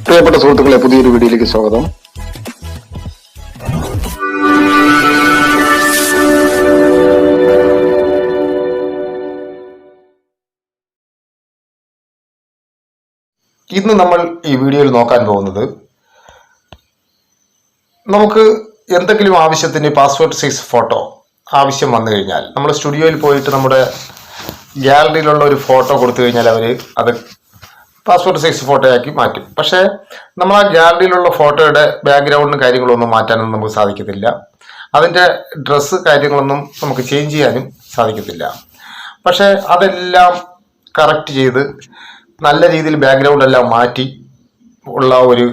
പ്രിയപ്പെട്ട സുഹൃത്തുക്കളെ, പുതിയൊരു വീഡിയോയിലേക്ക് സ്വാഗതം. ഇന്ന് നമ്മൾ ഈ വീഡിയോയിൽ നോക്കാൻ പോകുന്നത്, നമുക്ക് എന്തെങ്കിലും ആവശ്യത്തിന് പാസ്പോർട്ട് സൈസ് ഫോട്ടോ ആവശ്യം വന്നു കഴിഞ്ഞാൽ നമ്മൾ സ്റ്റുഡിയോയിൽ പോയിട്ട് നമ്മുടെ ഗ്യാലറിയിലുള്ള ഒരു ഫോട്ടോ കൊടുത്തു കഴിഞ്ഞാൽ അവർ അത് പാസ്പോർട്ട് സൈസ് ഫോട്ടോയാക്കി മാറ്റും. പക്ഷേ നമ്മൾ ആ ഗ്യാലറിയിലുള്ള ഫോട്ടോയുടെ ബാക്ക്ഗ്രൗണ്ടും കാര്യങ്ങളൊന്നും മാറ്റാനൊന്നും നമുക്ക് സാധിക്കത്തില്ല. അതിൻ്റെ ഡ്രസ്സ് കാര്യങ്ങളൊന്നും നമുക്ക് ചേഞ്ച് ചെയ്യാനും സാധിക്കത്തില്ല. പക്ഷേ അതെല്ലാം കറക്റ്റ് ചെയ്ത് നല്ല രീതിയിൽ ബാക്ക്ഗ്രൗണ്ട് എല്ലാം മാറ്റി ഉള്ള ഒരു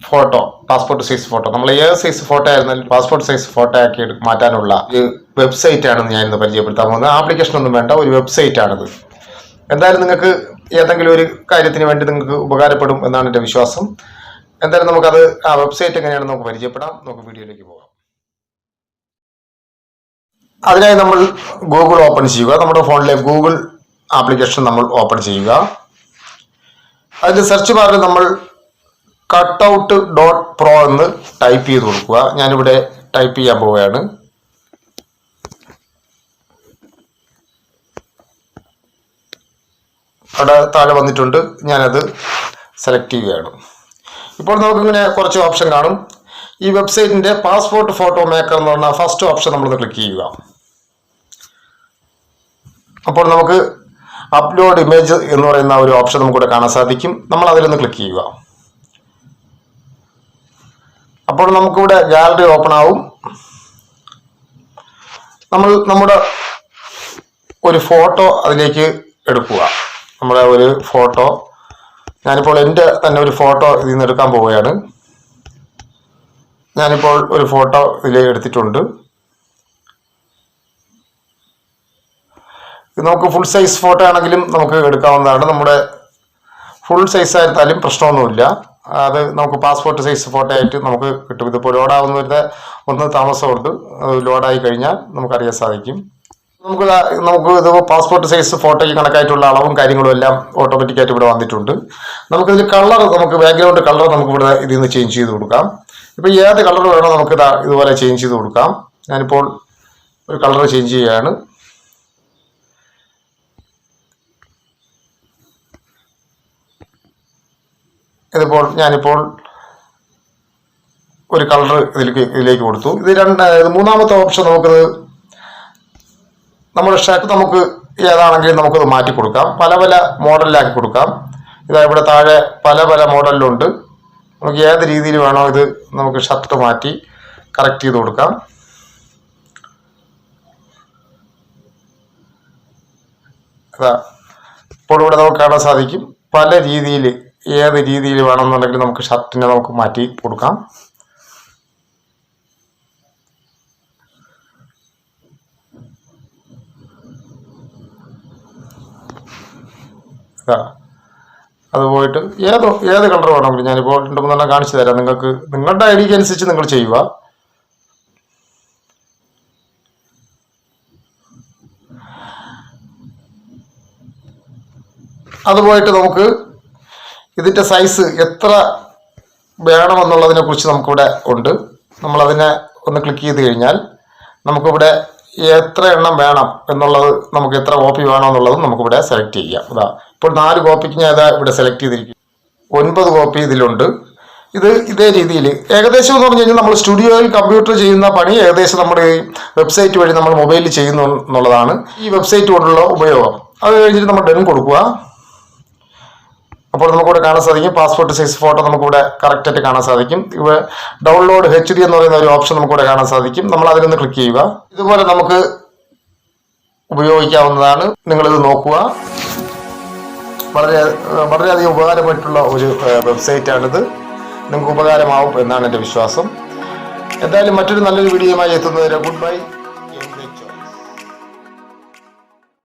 ഫോട്ടോ, പാസ്പോർട്ട് സൈസ് ഫോട്ടോ, നമ്മൾ ഏത് സൈസ് ഫോട്ടോ ആയിരുന്നാലും പാസ്പോർട്ട് സൈസ് ഫോട്ടോ ആക്കി മാറ്റാനുള്ള ഒരു വെബ്സൈറ്റ് ആണെന്ന് ഞാനിന്ന് പരിചയപ്പെടുത്താൻ പോകുന്നത്. ആപ്ലിക്കേഷൻ ഒന്നും വേണ്ട, ഒരു വെബ്സൈറ്റ് ആണിത്. എന്തായാലും നിങ്ങൾക്ക് ഏതെങ്കിലും ഒരു കാര്യത്തിന് വേണ്ടി നിങ്ങൾക്ക് ഉപകാരപ്പെടും എന്നാണ് എൻ്റെ വിശ്വാസം. എന്തായാലും നമുക്കത് ആ വെബ്സൈറ്റ് എങ്ങനെയാണെന്ന് നമുക്ക് പരിചയപ്പെടാം. നമുക്ക് വീഡിയോയിലേക്ക് പോകാം. അതിനായി നമ്മൾ ഗൂഗിൾ ഓപ്പൺ ചെയ്യുക. നമ്മുടെ ഫോണിലെ ഗൂഗിൾ ആപ്ലിക്കേഷൻ നമ്മൾ ഓപ്പൺ ചെയ്യുക. അതിൻ്റെ സെർച്ച് ബാറിൽ നമ്മൾ cutout.pro എന്ന് ടൈപ്പ് ചെയ്ത് കൊടുക്കുക. ഞാനിവിടെ ടൈപ്പ് ചെയ്യാൻ പോവുകയാണ്. അവിടെ താഴെ വന്നിട്ടുണ്ട്, ഞാനത് സെലക്ട് ചെയ്യുകയാണ്. ഇപ്പോൾ നമുക്കിങ്ങനെ കുറച്ച് ഓപ്ഷൻ കാണും. ഈ വെബ്സൈറ്റിൻ്റെ പാസ്പോർട്ട് ഫോട്ടോ മേക്കർ എന്ന് പറഞ്ഞാൽ ഫസ്റ്റ് ഓപ്ഷൻ നമ്മളൊന്ന് ക്ലിക്ക് ചെയ്യുക. അപ്പോൾ നമുക്ക് അപ്ലോഡ് ഇമേജ് എന്ന് പറയുന്ന ഒരു ഓപ്ഷൻ നമുക്കിവിടെ കാണാൻ സാധിക്കും. നമ്മൾ അതിലൊന്ന് ക്ലിക്ക് ചെയ്യുക. അപ്പോൾ നമുക്കിവിടെ ഗാലറി ഓപ്പൺ ആവും. നമ്മൾ നമ്മുടെ ഒരു ഫോട്ടോ അതിലേക്ക് എടുക്കുക. നമ്മുടെ ഒരു ഫോട്ടോ, ഞാനിപ്പോൾ എൻ്റെ തന്നെ ഒരു ഫോട്ടോ ഇതിൽ നിന്ന് എടുക്കാൻ പോവുകയാണ്. ഞാനിപ്പോൾ ഒരു ഫോട്ടോ ഇതിൽ എടുത്തിട്ടുണ്ട്. ഇത് നമുക്ക് ഫുൾ സൈസ് ഫോട്ടോ ആണെങ്കിലും നമുക്ക് എടുക്കാവുന്നതാണ്. നമ്മുടെ ഫുൾ സൈസ് ആയിരുന്നാലും പ്രശ്നമൊന്നുമില്ല. അത് നമുക്ക് പാസ്പോർട്ട് സൈസ് ഫോട്ടോ ആയിട്ട് നമുക്ക് കിട്ടും. ഇതിപ്പോൾ ലോഡാവുന്നവരുടെ ഒന്ന് താമസമുണ്ട്. ലോഡായി കഴിഞ്ഞാൽ നമുക്കറിയാൻ സാധിക്കും. നമുക്ക് ഇത് പാസ്പോർട്ട് സൈസ് ഫോട്ടോയ്ക്ക് കണക്കായിട്ടുള്ള അളവും കാര്യങ്ങളും എല്ലാം ഓട്ടോമാറ്റിക്കായിട്ട് ഇവിടെ വന്നിട്ടുണ്ട്. നമുക്കിതിൽ കളർ, നമുക്ക് ബാക്ക്ഗ്രൗണ്ട് കളർ നമുക്ക് ഇവിടെ ഇതിൽ നിന്ന് ചേഞ്ച് ചെയ്ത് കൊടുക്കാം. ഇപ്പോൾ ഏത് കളർ വേണോ നമുക്ക് ഇതുപോലെ ചേഞ്ച് ചെയ്ത് കൊടുക്കാം. ഞാനിപ്പോൾ ഒരു കളർ ചേഞ്ച് ചെയ്യുകയാണ്. ഞാനിപ്പോൾ ഒരു കളർ ഇതിലേക്ക് കൊടുത്തു. ഇത് മൂന്നാമത്തെ ഓപ്ഷൻ, നമുക്കിത് നമ്മുടെ ഷർട്ട് നമുക്ക് ഏതാണെങ്കിലും നമുക്കത് മാറ്റി കൊടുക്കാം. പല പല മോഡലിലാക്കി കൊടുക്കാം. ഇവിടെ താഴെ പല പല മോഡലിലുണ്ട്. നമുക്ക് ഏത് രീതിയിൽ വേണോ ഇത് നമുക്ക് ഷർട്ട് മാറ്റി കറക്റ്റ് ചെയ്ത് കൊടുക്കാം. ഇപ്പോൾ ഇവിടെ നമുക്ക് കാണാൻ സാധിക്കും പല രീതിയിൽ, ഏത് രീതിയിൽ വേണമെന്നുണ്ടെങ്കിൽ നമുക്ക് ഷർട്ടിനെ നമുക്ക് മാറ്റി കൊടുക്കാം. അത് പോയിട്ട് ഏത് കളർ വേണമെങ്കിലും ഞാനിപ്പോൾ 2-3 കാണിച്ചു തരാം. നിങ്ങൾക്ക് നിങ്ങളുടെ ഐഡിയക്ക് അനുസരിച്ച് നിങ്ങൾ ചെയ്യുക. അതുപോയിട്ട് നമുക്ക് ഇതിൻ്റെ സൈസ് എത്ര വേണമെന്നുള്ളതിനെ കുറിച്ച് നമുക്കിവിടെ ഉണ്ട്. നമ്മളതിനെ ഒന്ന് ക്ലിക്ക് ചെയ്ത് കഴിഞ്ഞാൽ നമുക്കിവിടെ എത്ര എണ്ണം വേണം എന്നുള്ളത്, നമുക്ക് എത്ര കോപ്പി വേണമെന്നുള്ളതും നമുക്കിവിടെ സെലക്ട് ചെയ്യാം. ഇപ്പോൾ 4 കോപ്പിക്ക് ഞാൻ ഇവിടെ സെലക്ട് ചെയ്തിരിക്കും. 9 കോപ്പി ഇതിലുണ്ട്. ഇതേ രീതിയിൽ ഏകദേശം എന്ന് പറഞ്ഞു കഴിഞ്ഞാൽ നമ്മൾ സ്റ്റുഡിയോയിൽ കമ്പ്യൂട്ടർ ചെയ്യുന്ന പണി ഏകദേശം നമ്മുടെ ഈ വെബ്സൈറ്റ് വഴി നമ്മൾ മൊബൈലിൽ ചെയ്യുന്നു എന്നുള്ളതാണ് ഈ വെബ്സൈറ്റ് കൊണ്ടുള്ള ഉപയോഗം. അത് കഴിഞ്ഞിട്ട് നമ്മൾ ഡൺ കൊടുക്കുക. അപ്പോൾ നമുക്കിവിടെ കാണാൻ സാധിക്കും പാസ്പോർട്ട് സൈസ് ഫോട്ടോ നമുക്കിവിടെ കറക്റ്റായിട്ട് കാണാൻ സാധിക്കും. ഇവിടെ ഡൗൺലോഡ് HD എന്ന് പറയുന്ന ഒരു ഓപ്ഷൻ നമുക്കിവിടെ കാണാൻ സാധിക്കും. നമ്മൾ അതിലൊന്ന് ക്ലിക്ക് ചെയ്യുക. ഇതുപോലെ നമുക്ക് ഉപയോഗിക്കാവുന്നതാണ്. നിങ്ങളിത് നോക്കുക. വളരെയധികം ഉപകാരമായിട്ടുള്ള ഒരു വെബ്സൈറ്റാണിത്. നിങ്ങൾക്ക് ഉപകാരമാവും എന്നാണ് എൻ്റെ വിശ്വാസം. എന്തായാലും മറ്റൊരു നല്ലൊരു വീഡിയോയുമായി എത്തുന്നതുവരെ ഗുഡ് ബൈ.